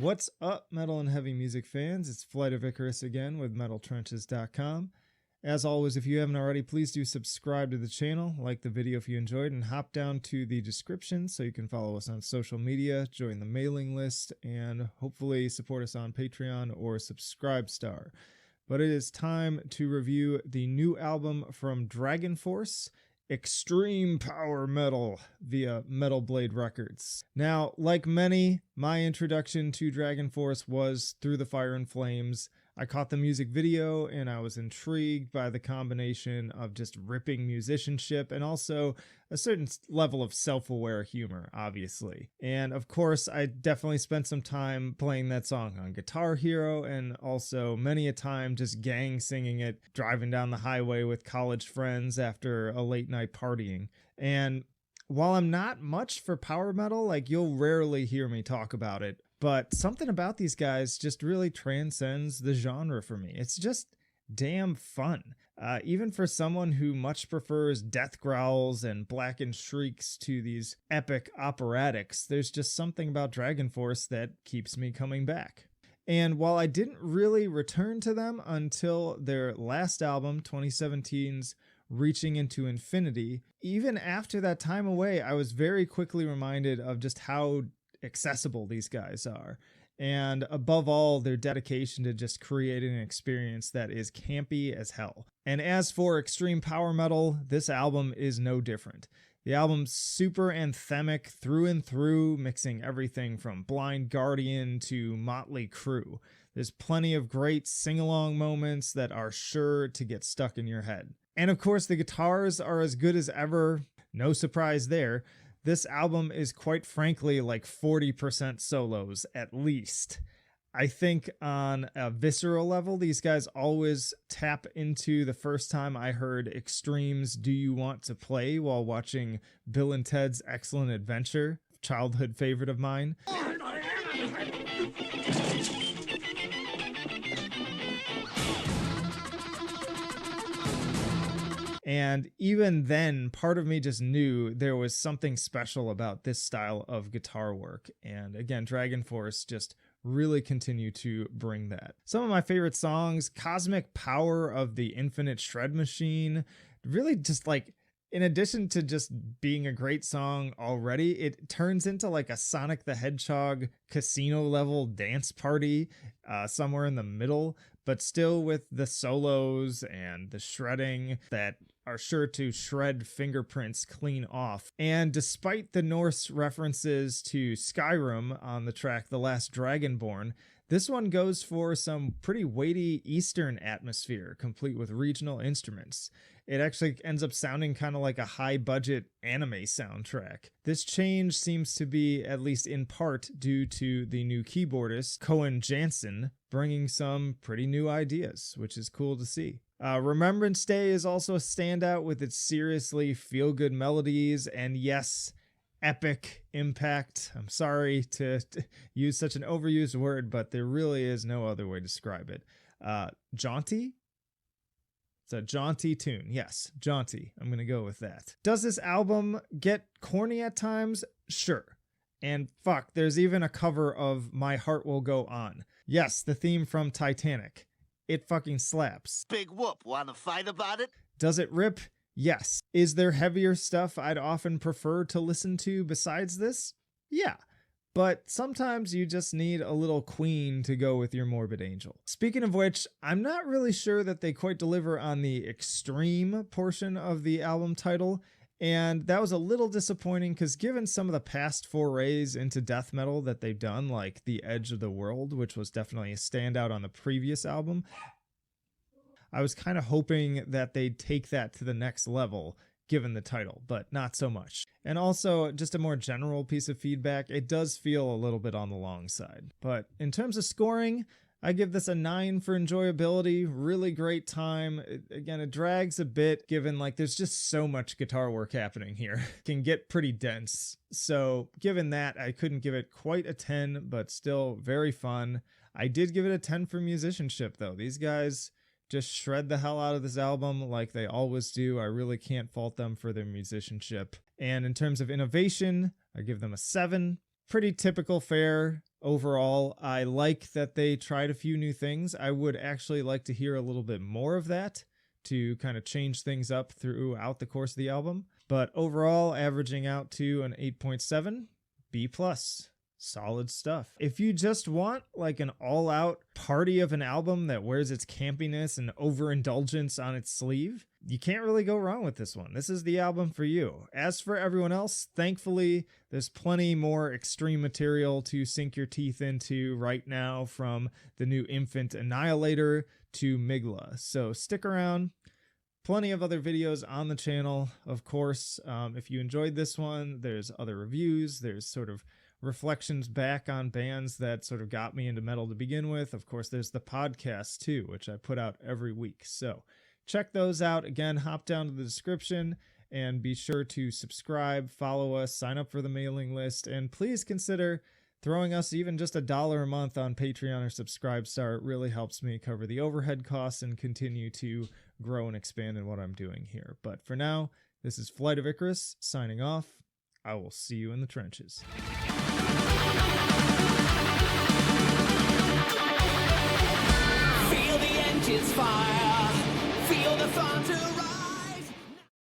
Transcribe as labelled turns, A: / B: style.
A: What's up, metal and heavy music fans? It's Flight of Icarus again with metaltrenches.com. As always, if you haven't already, please do subscribe to the channel, like the video if you enjoyed, and hop down to the description so you can follow us on social media, join the mailing list, and hopefully support us on Patreon or Subscribestar. But it is time to review the new album from Dragonforce, Extreme Power Metal, via Metal Blade Records. Now, like many, my introduction to Dragonforce was Through the Fire and Flames. I caught the music video and I was intrigued by the combination of just ripping musicianship and also a certain level of self-aware humor, obviously. And of course, I definitely spent some time playing that song on Guitar Hero and also many a time just gang singing it, driving down the highway with college friends after a late night partying. And while I'm not much for power metal, like you'll rarely hear me talk about it, but something about these guys just really transcends the genre for me. It's just damn fun. Even for someone who much prefers death growls and blackened shrieks to these epic operatics, there's just something about Dragonforce that keeps me coming back. And while I didn't really return to them until their last album, 2017's Reaching into Infinity, even after that time away, I was very quickly reminded of just how accessible these guys are, and above all, their dedication to just creating an experience that is campy as hell. And as for extreme power metal, this album is no different. The album's super anthemic through and through, mixing everything from Blind Guardian to Motley Crue. There's plenty of great sing-along moments that are sure to get stuck in your head. And of course, the guitars are as good as ever. No surprise there. This album is quite frankly like 40% solos at least. I think on a visceral level, these guys always tap into the first time I heard Extreme's Do You Want to Play while watching Bill and Ted's Excellent Adventure, childhood favorite of mine. And even then, part of me just knew there was something special about this style of guitar work. And again, Dragonforce just really continue to bring that. Some of my favorite songs, Cosmic Power of the Infinite Shred Machine, really just like, in addition to just being a great song already, it turns into like a Sonic the Hedgehog casino level dance party somewhere in the middle, but still with the solos and the shredding that are sure to shred fingerprints clean off. And despite the Norse references to Skyrim on the track The Last Dragonborn, this one goes for some pretty weighty Eastern atmosphere, complete with regional instruments. It actually ends up sounding kind of like a high-budget anime soundtrack. This change seems to be, at least in part, due to the new keyboardist, Cohen Jansen, bringing some pretty new ideas, which is cool to see. Remembrance Day is also a standout with its seriously feel-good melodies and, yes, epic impact. I'm sorry to use such an overused word, but there really is no other way to describe it. Jaunty? It's a jaunty tune. Yes, jaunty. I'm going to go with that. Does this album get corny at times? Sure. And fuck, there's even a cover of My Heart Will Go On. Yes, the theme from Titanic. It fucking slaps.
B: Big whoop. Want to fight about it?
A: Does it rip? Yes. Is there heavier stuff I'd often prefer to listen to besides this? Yeah. But sometimes you just need a little Queen to go with your Morbid Angel. Speaking of which, I'm not really sure that they quite deliver on the extreme portion of the album title, and that was a little disappointing because given some of the past forays into death metal that they've done, like The Edge of the World, which was definitely a standout on the previous album, I was kind of hoping that they'd take that to the next level given the title, but not so much. And also, just a more general piece of feedback, it does feel a little bit on the long side. But in terms of scoring, I give this a 9 for enjoyability. Really great time. Again, it drags a bit given like there's just so much guitar work happening here. It can get pretty dense. So given that, I couldn't give it quite a 10, but still very fun. I did give it a 10 for musicianship though. These guys just shred the hell out of this album like they always do. I really can't fault them for their musicianship. And in terms of innovation, I give them a 7. Pretty typical fare. Overall, I like that they tried a few new things. I would actually like to hear a little bit more of that to kind of change things up throughout the course of the album. But overall, averaging out to an 8.7, B+. Solid stuff. If you just want like an all-out party of an album that wears its campiness and overindulgence on its sleeve, you can't really go wrong with this one. This is the album for you. As for everyone else, thankfully, there's plenty more extreme material to sink your teeth into right now, from the new Infant Annihilator to Migla. So stick around. Plenty of other videos on the channel, of course. If you enjoyed this one, there's other reviews. There's sort of reflections back on bands that sort of got me into metal to begin with. Of course, there's the podcast too, which I put out every week. So check those out. Again, hop down to the description and be sure to subscribe, follow us, sign up for the mailing list, and please consider throwing us even just $1 a month on Patreon or Subscribestar. It really helps me cover the overhead costs and continue to grow and expand in what I'm doing here. But for now, this is Flight of Icarus signing off. I will see you in the trenches.